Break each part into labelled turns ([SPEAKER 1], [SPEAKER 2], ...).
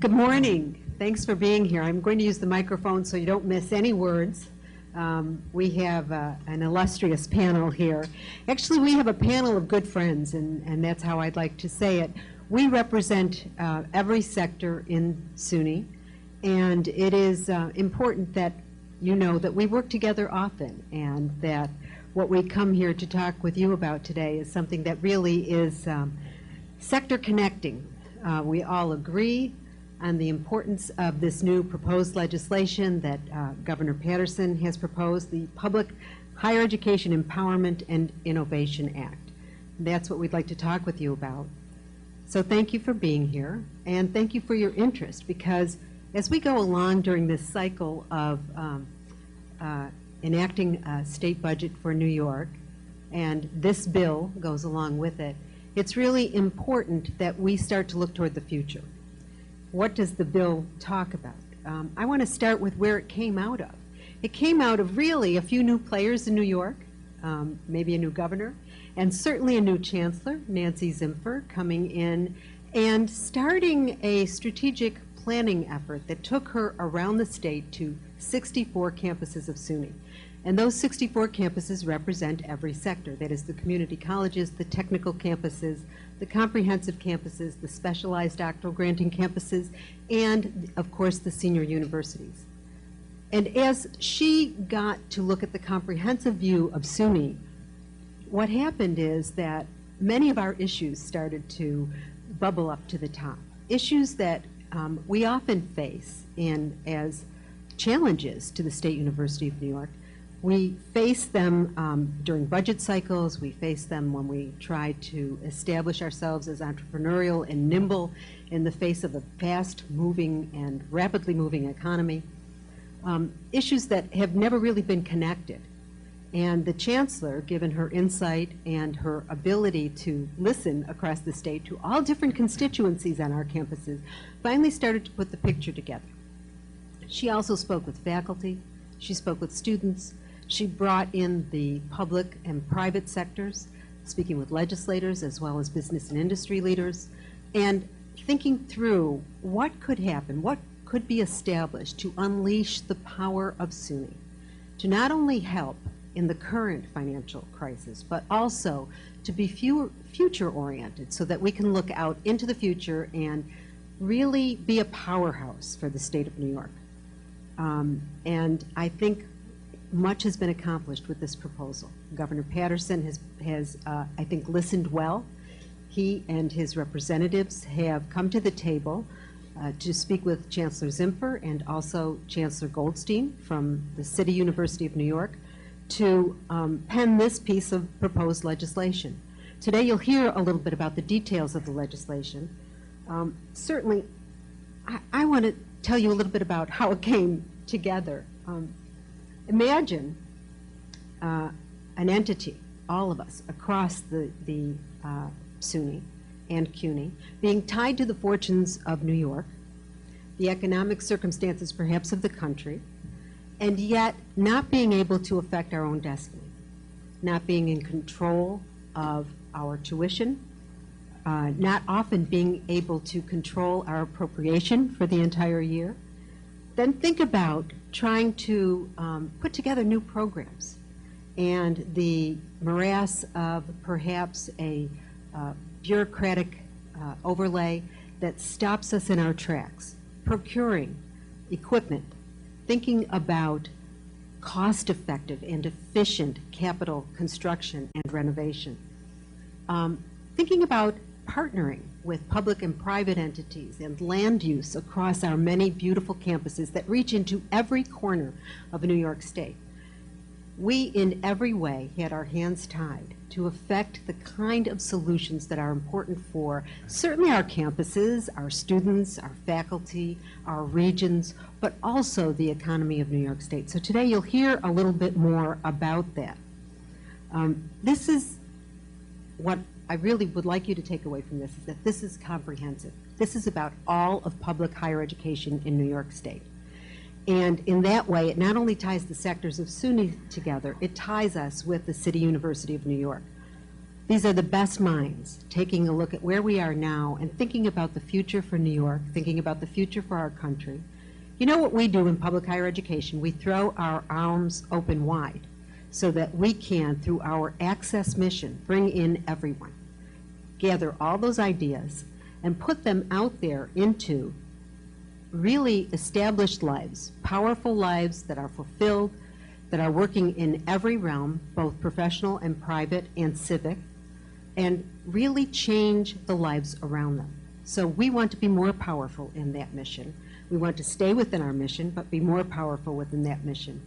[SPEAKER 1] Good morning. Thanks for being here. I'm going to use the microphone so you don't miss any words. We have an illustrious panel here. Actually, we have a panel of good friends, and that's how I'd like to say it. We represent every sector in SUNY, and it is important that you know that we work together often, and that what we come here to talk with you about today is something that really is sector connecting. We all agree on the importance of this new proposed legislation that Governor Paterson has proposed, the Public Higher Education Empowerment and Innovation Act. That's what we'd like to talk with you about. So thank you for being here, and thank you for your interest, because as we go along during this cycle of enacting a state budget for New York, and this bill goes along with it, it's really important that we start to look toward the future. What does the bill talk about? I want to start with where it came out of. It came out of really a few new players in New York, maybe a new governor, and certainly a new chancellor, Nancy Zimpher, coming in and starting a strategic planning effort that took her around the state to 64 campuses of SUNY. And those 64 campuses represent every sector. That is the community colleges, the technical campuses, the comprehensive campuses, the specialized doctoral granting campuses, and of course the senior universities. And as she got to look at the comprehensive view of SUNY, what happened is that many of our issues started to bubble up to the top. Issues that we often face as challenges to the State University of New York. We face them during budget cycles. We face them when we try to establish ourselves as entrepreneurial and nimble in the face of a fast-moving and rapidly moving economy. Issues that have never really been connected. And the chancellor, given her insight and her ability to listen across the state to all different constituencies on our campuses, finally started to put the picture together. She also spoke with faculty. She spoke with students. She brought in the public and private sectors, speaking with legislators as well as business and industry leaders, and thinking through what could happen, what could be established to unleash the power of SUNY, to not only help in the current financial crisis, but also to be future-oriented so that we can look out into the future and really be a powerhouse for the state of New York. And I think much has been accomplished with this proposal. Governor Paterson has I think, listened well. He and his representatives have come to the table to speak with Chancellor Zimpher and also Chancellor Goldstein from the City University of New York to pen this piece of proposed legislation. Today you'll hear a little bit about the details of the legislation. Certainly, I want to tell you a little bit about how it came together. Imagine an entity, all of us, across the SUNY and CUNY, being tied to the fortunes of New York, the economic circumstances perhaps of the country, and yet not being able to affect our own destiny, not being in control of our tuition, not often being able to control our appropriation for the entire year. Then think about trying to put together new programs and the morass of perhaps a bureaucratic overlay that stops us in our tracks, procuring equipment, thinking about cost-effective and efficient capital construction and renovation, thinking about partnering with public and private entities and land use across our many beautiful campuses that reach into every corner of New York State. We, in every way, had our hands tied to affect the kind of solutions that are important for certainly our campuses, our students, our faculty, our regions, but also the economy of New York State. So today you'll hear a little bit more about that. This is what I really would like you to take away from this, is that this is comprehensive. This is about all of public higher education in New York State. And in that way, it not only ties the sectors of SUNY together, it ties us with the City University of New York. These are the best minds taking a look at where we are now and thinking about the future for New York, thinking about the future for our country. You know what we do in public higher education? We throw our arms open wide so that we can, through our access mission, bring in everyone, gather all those ideas, and put them out there into really established lives, powerful lives that are fulfilled, that are working in every realm, both professional and private and civic, and really change the lives around them. So we want to be more powerful in that mission. We want to stay within our mission, but be more powerful within that mission.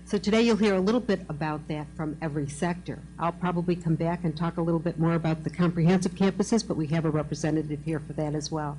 [SPEAKER 1] So today you'll hear a little bit about that from every sector. I'll probably come back and talk a little bit more about the comprehensive campuses, but we have a representative here for that as well.